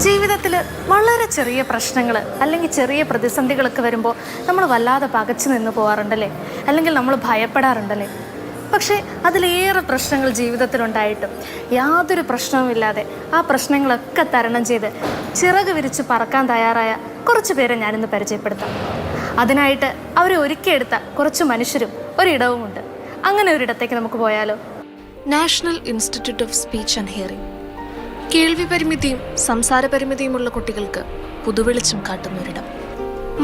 ജീവിതത്തിൽ വളരെ ചെറിയ പ്രശ്നങ്ങൾ അല്ലെങ്കിൽ ചെറിയ പ്രതിസന്ധികളൊക്കെ വരുമ്പോൾ നമ്മൾ വല്ലാതെ പകച്ചു നിന്ന് പോകാറുണ്ടല്ലേ, അല്ലെങ്കിൽ നമ്മൾ ഭയപ്പെടാറുണ്ടല്ലേ. പക്ഷേ അതിലേറെ പ്രശ്നങ്ങൾ ജീവിതത്തിലുണ്ടായിട്ടും യാതൊരു പ്രശ്നവുമില്ലാതെ ആ പ്രശ്നങ്ങളൊക്കെ തരണം ചെയ്ത് ചിറക് വിരിച്ച് പറക്കാൻ തയ്യാറായ കുറച്ച് പേരെ ഞാനിന്ന് പരിചയപ്പെടുത്താം. അതിനായിട്ട് അവരെ ഒരുക്കിയെടുത്ത കുറച്ച് മനുഷ്യരും ഒരിടവുമുണ്ട്. അങ്ങനെ ഒരിടത്തേക്ക് നമുക്ക് പോയാലോ? National institute of speech and hearing. കേൾവി പരിമിതിയും സംസാര പരിമിതിയുമുള്ള കുട്ടികൾക്ക് പുതുവെളിച്ചം കാട്ടുന്നൊരിടം.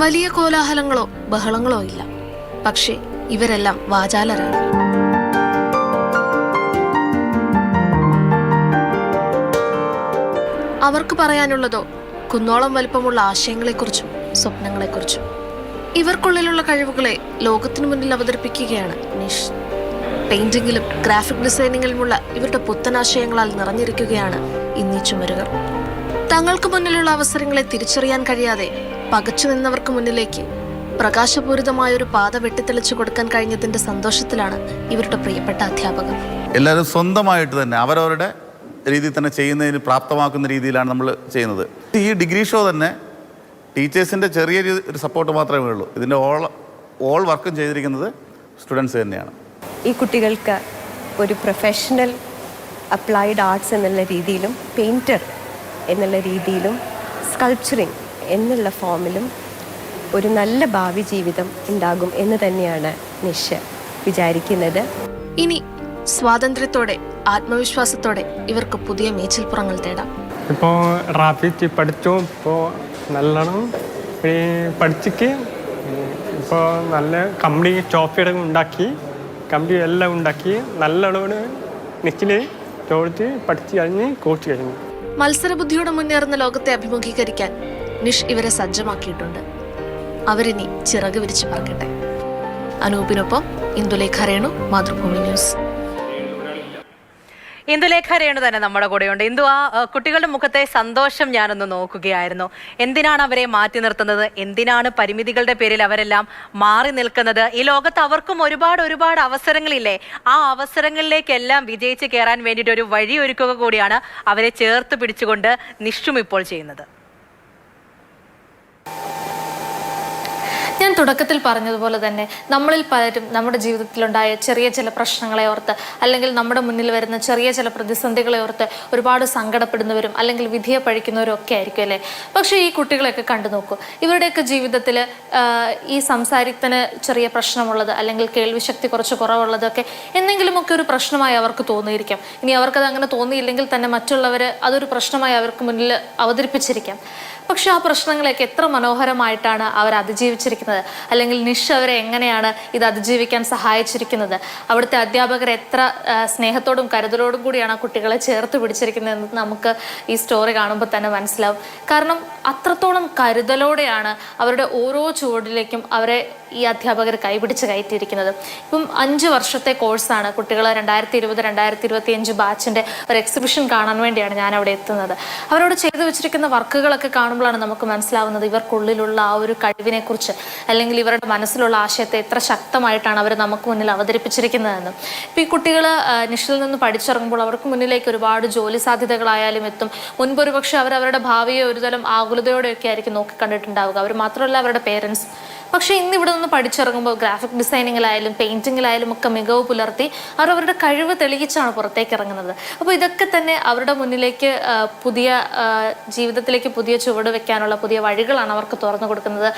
വലിയ കോലാഹലങ്ങളോ ബഹളങ്ങളോ ഇല്ല, പക്ഷേ ഇവരെല്ലാം വാചാലരാണ്. അവർക്ക് പറയാനുള്ളതോ കുന്നോളം വലിപ്പമുള്ള ആശയങ്ങളെക്കുറിച്ചും സ്വപ്നങ്ങളെക്കുറിച്ചും. ഇവർക്കുള്ളിലുള്ള കഴിവുകളെ ലോകത്തിനു മുന്നിൽ അവതരിപ്പിക്കുകയാണ് നിഷ്. പെയിന്റിങ്ങിലും ഗ്രാഫിക് ഡിസൈനിങ്ങിലുമുള്ള ഇവരുടെ പുത്തനാശയങ്ങളാൽ നിറഞ്ഞിരിക്കുകയാണ് ഇന്നീ ചുമരുകൾ. തങ്ങൾക്ക് മുന്നിലുള്ള അവസരങ്ങളെ തിരിച്ചറിയാൻ കഴിയാതെ പകച്ചു നിന്നവർക്ക് മുന്നിലേക്ക് പ്രകാശപൂരിതമായൊരു പാത വെട്ടിത്തെളിച്ചു കൊടുക്കാൻ കഴിഞ്ഞതിന്റെ സന്തോഷത്തിലാണ് ഇവരുടെ പ്രിയപ്പെട്ട അധ്യാപകർ. എല്ലാവരും സ്വന്തമായിട്ട് തന്നെ അവരവരുടെ രീതിയിൽ തന്നെ ചെയ്യുന്നതിന് പ്രാപ്തമാക്കുന്ന രീതിയിലാണ് നമ്മൾ ചെയ്യുന്നത്. ഈ ഡിഗ്രി ഷോ തന്നെ ടീച്ചേഴ്സിൻ്റെ ചെറിയ ഒരു സപ്പോർട്ട് മാത്രമേ ഉള്ളൂ. ഇതിൻ്റെ ഓൾ വർക്കും ചെയ്തിരിക്കുന്നത് സ്റ്റുഡൻസ് തന്നെയാണ്. ഈ കുട്ടികൾക്ക് ഒരു പ്രൊഫഷണൽ അപ്ലൈഡ് ആർട്സ് എന്നുള്ള രീതിയിലും പെയിൻറ്റർ എന്നുള്ള രീതിയിലും സ്കൾപ്ചറിങ് എന്നുള്ള ഫോമിലും ഒരു നല്ല ഭാവി ജീവിതം ഉണ്ടാകും എന്ന് തന്നെയാണ് നിഷ് വിചാരിക്കുന്നത്. ഇനി സ്വാതന്ത്ര്യത്തോടെ ആത്മവിശ്വാസത്തോടെ ഇവർക്ക് പുതിയ മേച്ചിൽപ്പുറങ്ങൾ തേടാം. ഇപ്പോൾ റാപ്പിച്ച് പഠിച്ചു, ഇപ്പോൾ നല്ലോണം പഠിച്ചിട്ട് ഇപ്പോൾ നല്ല കമ്പനി ട്രോഫിയുടെ ഉണ്ടാക്കി, കമ്പനി എല്ലാം ഉണ്ടാക്കി നല്ലോണം നിശ്ചിൽ ചോദിച്ച് പഠിച്ച് കഴിഞ്ഞ് കോച്ച് കഴിഞ്ഞു. മത്സരബുദ്ധിയോടെ മുന്നേറുന്ന ലോകത്തെ അഭിമുഖീകരിക്കാൻ നിഷ് ഇവരെ സജ്ജമാക്കിയിട്ടുണ്ട്. അവരിനി ചിറക് വിരിച്ച് പറക്കട്ടെ. അനൂപിനൊപ്പം ഇന്ദുലേഖ രേണു, മാതൃഭൂമി ന്യൂസ്. ഇന്ദുലേഖ രേണു തന്നെ നമ്മുടെ കൂടെയുണ്ട്. ഇന്ദു, ആ കുട്ടികളുടെ മുഖത്തെ സന്തോഷം ഞാനൊന്ന് നോക്കുകയായിരുന്നു. എന്തിനാണ് അവരെ മാറ്റി നിർത്തുന്നത്? എന്തിനാണ് പരിമിതികളുടെ പേരിൽ അവരെല്ലാം മാറി നിൽക്കുന്നത്? ഈ ലോകത്ത് അവർക്കും ഒരുപാട് അവസരങ്ങളില്ലേ? ആ അവസരങ്ങളിലേക്കെല്ലാം വിജയിച്ച് കയറാൻ വേണ്ടിയിട്ട് ഒരു വഴി ഒരുക്കുക കൂടിയാണ് അവരെ ചേർത്ത് പിടിച്ചുകൊണ്ട് നിഷും ഇപ്പോൾ ചെയ്യുന്നത്. ഞാൻ തുടക്കത്തിൽ പറഞ്ഞതുപോലെ തന്നെ നമ്മളിൽ പലരും നമ്മുടെ ജീവിതത്തിലുണ്ടായ ചെറിയ ചില പ്രശ്നങ്ങളെ ഓർത്ത്, അല്ലെങ്കിൽ നമ്മുടെ മുന്നിൽ വരുന്ന ചെറിയ ചില പ്രതിസന്ധികളെ ഓർത്ത് ഒരുപാട് സങ്കടപ്പെടുന്നവരും അല്ലെങ്കിൽ വിധിയെ പഴിക്കുന്നവരും ഒക്കെ ആയിരിക്കും അല്ലേ. പക്ഷേ ഈ കുട്ടികളെയൊക്കെ കണ്ടു നോക്കൂ. ഇവരുടെയൊക്കെ ജീവിതത്തിൽ ഈ സംസാരത്തിന് ചെറിയ പ്രശ്നമുള്ളത് അല്ലെങ്കിൽ കേൾവിശക്തി കുറച്ച് കുറവുള്ളതൊക്കെ എന്തെങ്കിലുമൊക്കെ ഒരു പ്രശ്നമായി അവർക്ക് തോന്നിയിരിക്കാം. ഇനി അവർക്കത് അങ്ങനെ തോന്നിയില്ലെങ്കിൽ തന്നെ മറ്റുള്ളവർ അതൊരു പ്രശ്നമായി അവർക്ക് മുന്നിൽ അവതരിപ്പിച്ചിരിക്കാം. പക്ഷെ ആ പ്രശ്നങ്ങളെയൊക്കെ എത്ര മനോഹരമായിട്ടാണ് അവർ അതിജീവിച്ചിരിക്കുന്നത്, അല്ലെങ്കിൽ നിഷ് അവരെ എങ്ങനെയാണ് ഇത് അതിജീവിക്കാൻ സഹായിച്ചിരിക്കുന്നത്. അവിടുത്തെ അധ്യാപകർ എത്ര സ്നേഹത്തോടും കരുതലോടും കൂടിയാണ് ആ കുട്ടികളെ ചേർത്ത് പിടിച്ചിരിക്കുന്നതെന്ന് നമുക്ക് ഈ സ്റ്റോറി കാണുമ്പോൾ തന്നെ മനസ്സിലാവും. കാരണം അത്രത്തോളം കരുതലോടെയാണ് അവരുടെ ഓരോ ചുവടിലേക്കും അവരെ ഈ അധ്യാപകർ കൈപിടിച്ച് കയറ്റിയിരിക്കുന്നത്. ഇപ്പം 5 വർഷത്തെ കോഴ്സാണ്. കുട്ടികൾ 2020-2025 ബാച്ചിൻ്റെ ഒരു എക്സിബിഷൻ കാണാൻ വേണ്ടിയാണ് ഞാൻ അവിടെ എത്തുന്നത്. അവരോട് ചെയ്തു വെച്ചിരിക്കുന്ന വർക്കുകളൊക്കെ കാണുമ്പോഴാണ് നമുക്ക് മനസ്സിലാവുന്നത് ഇവർക്കുള്ളിലുള്ള ആ ഒരു കഴിവിനെക്കുറിച്ച്, അല്ലെങ്കിൽ ഇവരുടെ മനസ്സിലുള്ള ആശയത്തെ എത്ര ശക്തമായിട്ടാണ് അവർ നമുക്ക് മുന്നിൽ അവതരിപ്പിച്ചിരിക്കുന്നതെന്ന്. ഇപ്പം ഈ കുട്ടികൾ നിഷിൽ നിന്ന് പഠിച്ചിറങ്ങുമ്പോൾ അവർക്ക് മുന്നിലേക്ക് ഒരുപാട് ജോലി സാധ്യതകളായാലും എത്തും. മുൻപൊരു പക്ഷേ അവരവരുടെ ഭാവിയെ ഒരുതരം ആകുലതയോടെയൊക്കെ ആയിരിക്കും നോക്കിക്കണ്ടിട്ടുണ്ടാവുക. അവർ മാത്രമല്ല അവരുടെ പേരൻസ്. പക്ഷേ ഇന്ന് ഇവിടെ നിന്ന് പഠിച്ചിറങ്ങുമ്പോൾ ഗ്രാഫിക് ഡിസൈനിങ്ങിലായാലും പെയിൻറ്റിങ്ങിലായാലും ഒക്കെ മികവ് പുലർത്തി അവരവരുടെ കഴിവ് തെളിയിച്ചാണ് പുറത്തേക്ക് ഇറങ്ങുന്നത്. അപ്പോൾ ഇതൊക്കെ തന്നെ അവരുടെ മുന്നിലേക്ക് പുതിയ ജീവിതത്തിലേക്ക് പുതിയ ചുവട് വെക്കാനുള്ള പുതിയ വഴികളാണ് അവർക്ക് തുറന്നു കൊടുക്കുന്നത്.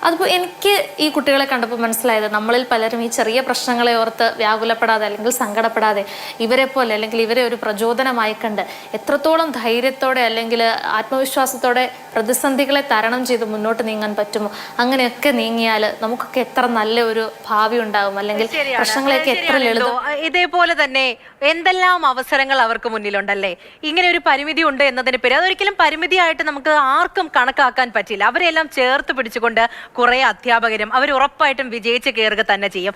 അതിപ്പോൾ എനിക്ക് ഈ കുട്ടികളെ കണ്ടപ്പോൾ മനസ്സിലായത് നമ്മളിൽ പലരും ഈ ചെറിയ പ്രശ്നങ്ങളെ ഓർത്ത് വ്യാകുലപ്പെടാതെ അല്ലെങ്കിൽ സങ്കടപ്പെടാതെ ഇവരെ പോലെ അല്ലെങ്കിൽ ഇവരെ ഒരു പ്രചോദനമായി കണ്ട് എത്രത്തോളം ധൈര്യത്തോടെ അല്ലെങ്കിൽ ആത്മവിശ്വാസത്തോടെ പ്രതിസന്ധികളെ തരണം ചെയ്ത് മുന്നോട്ട് നീങ്ങാൻ പറ്റുമോ അങ്ങനെയൊക്കെ നീങ്ങിയാൽ നമുക്കൊക്കെ എത്ര നല്ല ഒരു ഭാവി ഉണ്ടാകും, അല്ലെങ്കിൽ പ്രശ്നങ്ങളെയൊക്കെ എത്ര ലളിതം. ഇതേപോലെ തന്നെ എന്തെല്ലാം അവസരങ്ങൾ അവർക്ക് മുന്നിലുണ്ടല്ലേ. ഇങ്ങനെ ഒരു പരിമിതി ഉണ്ട് എന്നതിന് പേര് അതൊരിക്കലും പരിമിതിയായിട്ട് നമുക്ക് ആർക്കും കണക്കാക്കാൻ പറ്റില്ല. അവരെല്ലാം ചേർത്ത് പിടിച്ചുകൊണ്ട് കുറെ അധ്യാപകരും അവർ ഉറപ്പായിട്ടും വിജയിച്ച് കയറുക തന്നെ ചെയ്യും.